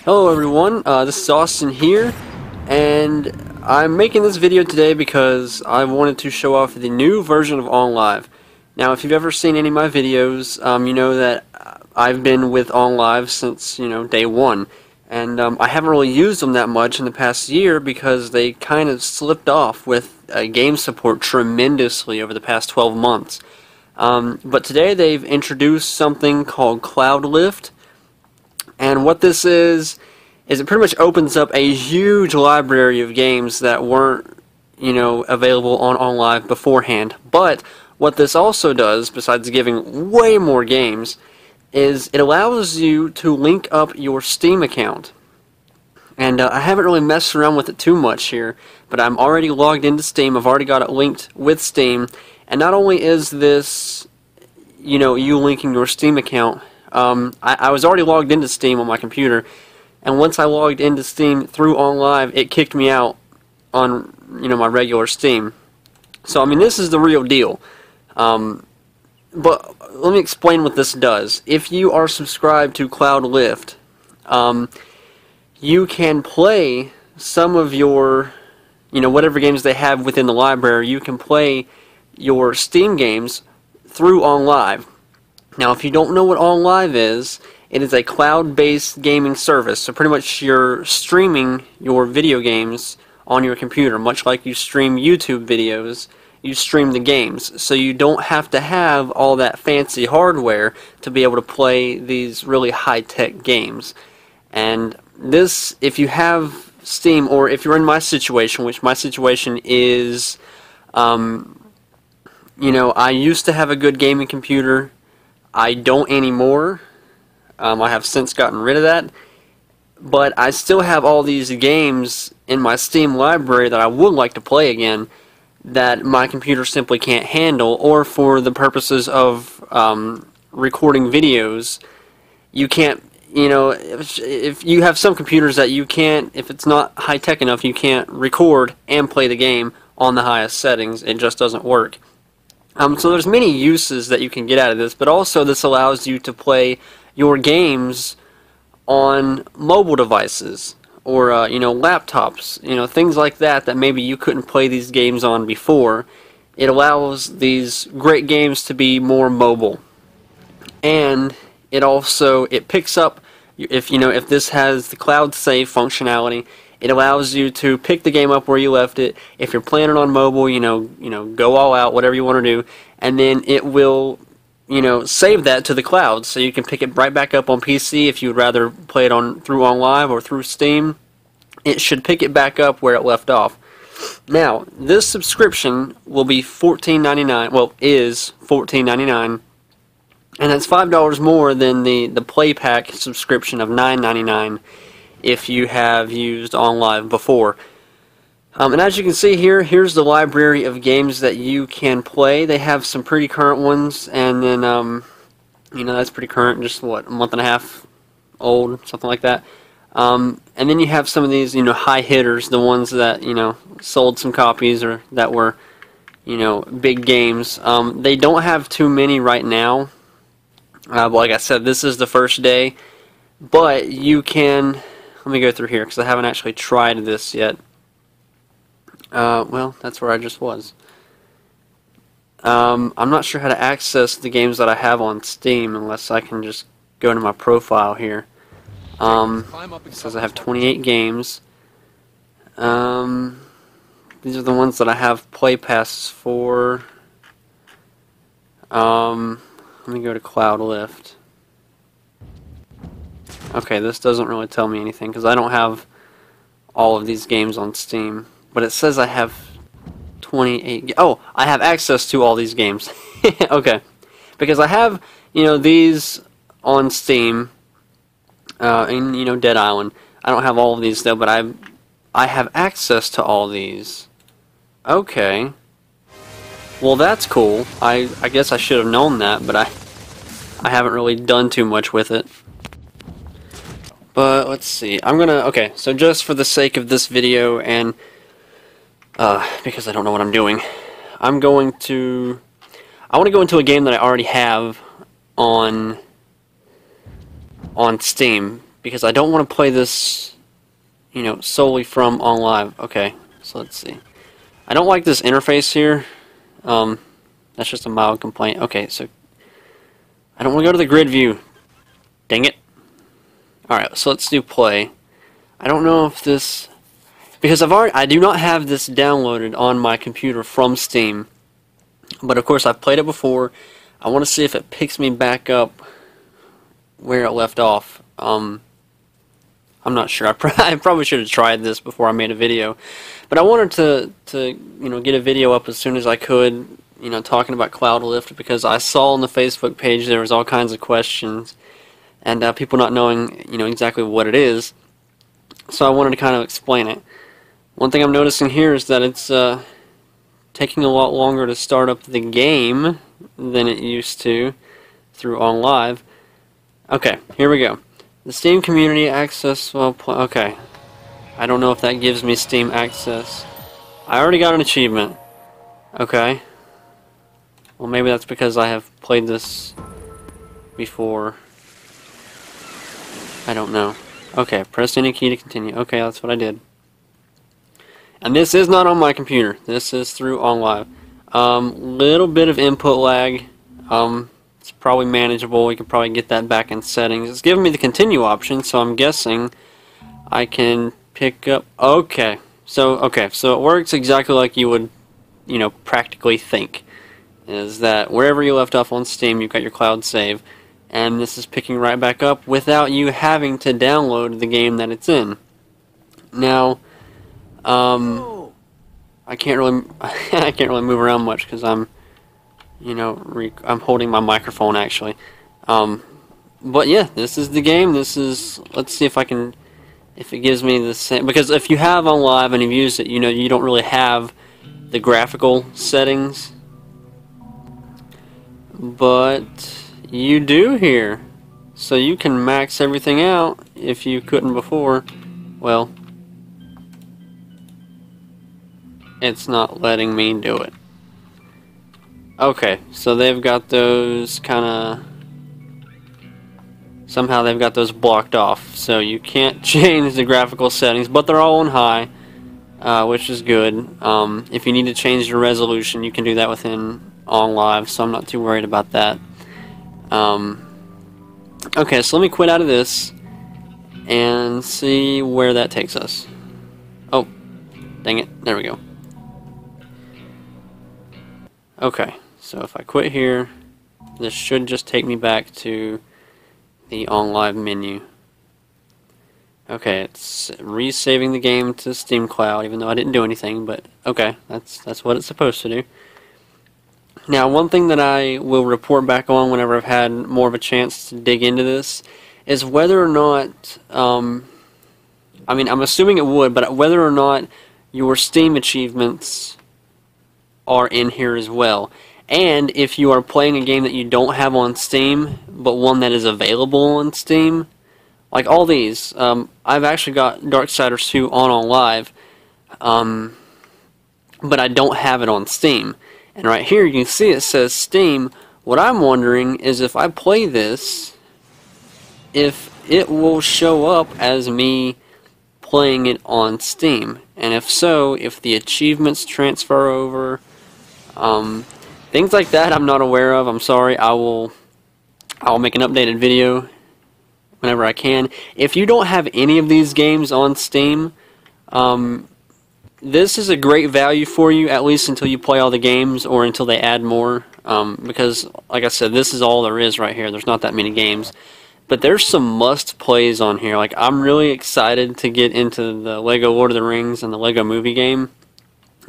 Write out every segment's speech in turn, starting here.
Hello everyone, this is Austin here, and I'm making this video today because I wanted to show off the new version of OnLive. Now, if you've ever seen any of my videos, you know that I've been with OnLive since, day one. And I haven't really used them that much in the past year because they kind of slipped off with game support tremendously over the past 12 months. But today they've introduced something called Cloudlift. And what this is it pretty much opens up a huge library of games that weren't, available on OnLive beforehand. But what this also does, besides giving way more games, is it allows you to link up your Steam account. And I haven't really messed around with it too much here, but I'm already logged into Steam. I've already got it linked with Steam. And not only is this, you linking your Steam account, I was already logged into Steam on my computer, and once I logged into Steam through OnLive, it kicked me out on my regular Steam. So I mean, this is the real deal. But let me explain what this does. If you are subscribed to Cloudlift, you can play some of your whatever games they have within the library. You can play your Steam games through OnLive. Now, if you don't know what OnLive is, it is a cloud-based gaming service. So pretty much you're streaming your video games on your computer, much like you stream YouTube videos, you stream the games. So you don't have to have all that fancy hardware to be able to play these really high-tech games. And this, if you have Steam, or if you're in my situation, which my situation is, I used to have a good gaming computer. I don't anymore. I have since gotten rid of that. But I still have all these games in my Steam library that I would like to play again that my computer simply can't handle, or for the purposes of recording videos, you can't, if you have some computers that you can't, if it's not high-tech enough, you can't record and play the game on the highest settings. It just doesn't work. So there's many uses that you can get out of this, but also this allows you to play your games on mobile devices, or laptops, things like that maybe you couldn't play these games on before. It allows these great games to be more mobile, and it picks up if this has the cloud save functionality. It allows you to pick the game up where you left it. If you're playing it on mobile, go all out, whatever you want to do, and then it will, save that to the cloud, so you can pick it right back up on PC if you would rather play it through OnLive or through Steam. It should pick it back up where it left off. Now, this subscription will be $14.99. Well, is $14.99, and that's $5 more than the Play Pack subscription of $9.99. if you have used OnLive before. And as you can see here, here's the library of games that you can play. They have some pretty current ones, and then, that's pretty current, just what, a month and a half old, something like that. And then you have some of these, high hitters, the ones that, sold some copies, or that were, big games. They don't have too many right now. But like I said, this is the first day, but you can... Let me go through here, because I haven't actually tried this yet. Well, that's where I just was. I'm not sure how to access the games that I have on Steam, unless I can just go into my profile here. It says I have 28 games. These are the ones that I have play passes for. Let me go to Cloudlift. Okay, this doesn't really tell me anything because I don't have all of these games on Steam. But it says I have 28... Oh, I have access to all these games. Okay. Because I have, these on Steam, and, Dead Island. I don't have all of these, though, but I have access to all these. Okay. Well, that's cool. I guess I should have known that, but I haven't really done too much with it. But let's see. Okay, so just for the sake of this video, and because I don't know what I'm doing, I want to go into a game that I already have on Steam, because I don't want to play this, you know, solely from OnLive. Okay, so let's see. I don't like this interface here. That's just a mild complaint. Okay, so I don't want to go to the grid view. Dang it. Alright, so let's do play. I don't know if this... Because I do not have this downloaded on my computer from Steam. But of course I've played it before. I want to see if it picks me back up where it left off. I'm not sure. I probably should have tried this before I made a video. But I wanted to you know, get a video up as soon as I could, you know, talking about Cloudlift, because I saw on the Facebook page there was all kinds of questions and people not knowing, you know, exactly what it is. So I wanted to kind of explain it. One thing I'm noticing here is that it's taking a lot longer to start up the game than it used to through OnLive. Okay, here we go. The Steam community access, well, okay. I don't know if that gives me Steam access. I already got an achievement. Okay. Well, maybe that's because I have played this before. I don't know. Okay, press any key to continue. Okay, that's what I did. And this is not on my computer. This is through OnLive. Little bit of input lag. It's probably manageable. We could probably get that back in settings. It's giving me the continue option, so I'm guessing I can pick up... Okay, so it works exactly like you would, you know, practically think. Is that wherever you left off on Steam, you've got your cloud save, and this is picking right back up without you having to download the game that it's in. Now, I can't really move around much because I'm, you know, I'm holding my microphone actually. But yeah, this is the game. This is, let's see if I can, if it gives me the same, because if you have OnLive and you've used it, you know, you don't really have the graphical settings, but you do here. So you can max everything out if you couldn't before. Well, it's not letting me do it. Okay, so they've got those kind of... Somehow they've got those blocked off, so you can't change the graphical settings, but they're all on high, which is good. If you need to change your resolution, you can do that within OnLive, so I'm not too worried about that. Okay, so let me quit out of this and see where that takes us. Oh, dang it, there we go. Okay, so if I quit here, this should just take me back to the OnLive menu. Okay, it's resaving the game to Steam Cloud, even though I didn't do anything, but okay, that's what it's supposed to do. Now, one thing that I will report back on whenever I've had more of a chance to dig into this is whether or not, I mean, I'm assuming it would, but whether or not your Steam achievements are in here as well. And if you are playing a game that you don't have on Steam, but one that is available on Steam, like all these, I've actually got Darksiders 2 on OnLive, but I don't have it on Steam. And right here you can see it says Steam. What I'm wondering is if I play this, if it will show up as me playing it on Steam. And if so, if the achievements transfer over, things like that I'm not aware of. I'm sorry. I'll make an updated video whenever I can. If you don't have any of these games on Steam, this is a great value for you, at least until you play all the games or until they add more, because like I said, this is all there is right here. There's not that many games, but there's some must plays on here. Like, I'm really excited to get into the Lego Lord of the Rings and the Lego Movie game.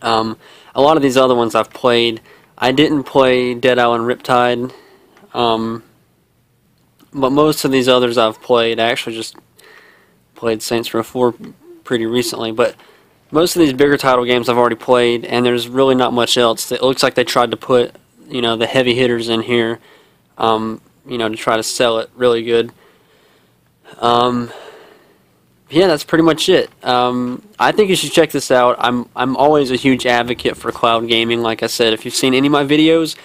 A lot of these other ones I've played. I didn't play Dead Island Riptide, but most of these others I've played. I actually just played Saints Row 4 pretty recently, but most of these bigger title games I've already played, and there's really not much else. It looks like they tried to put, you know, the heavy hitters in here, you know, to try to sell it really good. Yeah, that's pretty much it. I think you should check this out. I'm always a huge advocate for cloud gaming. Like I said, if you've seen any of my videos,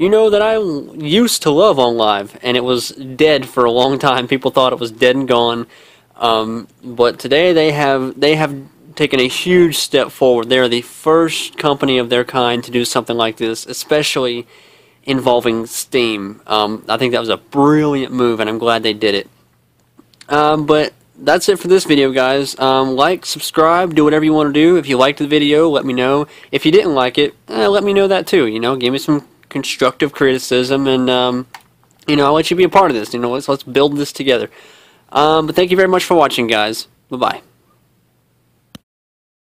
you know that I used to love OnLive, and it was dead for a long time. People thought it was dead and gone. But today they have taken a huge step forward. They are the first company of their kind to do something like this, especially involving Steam. I think that was a brilliant move, and I'm glad they did it. But that's it for this video, guys. Like, subscribe, do whatever you want to do. If you liked the video, let me know. If you didn't like it, let me know that too. You know, give me some constructive criticism, and you know, I'll let you be a part of this. You know, let's build this together. But thank you very much for watching, guys. Bye bye.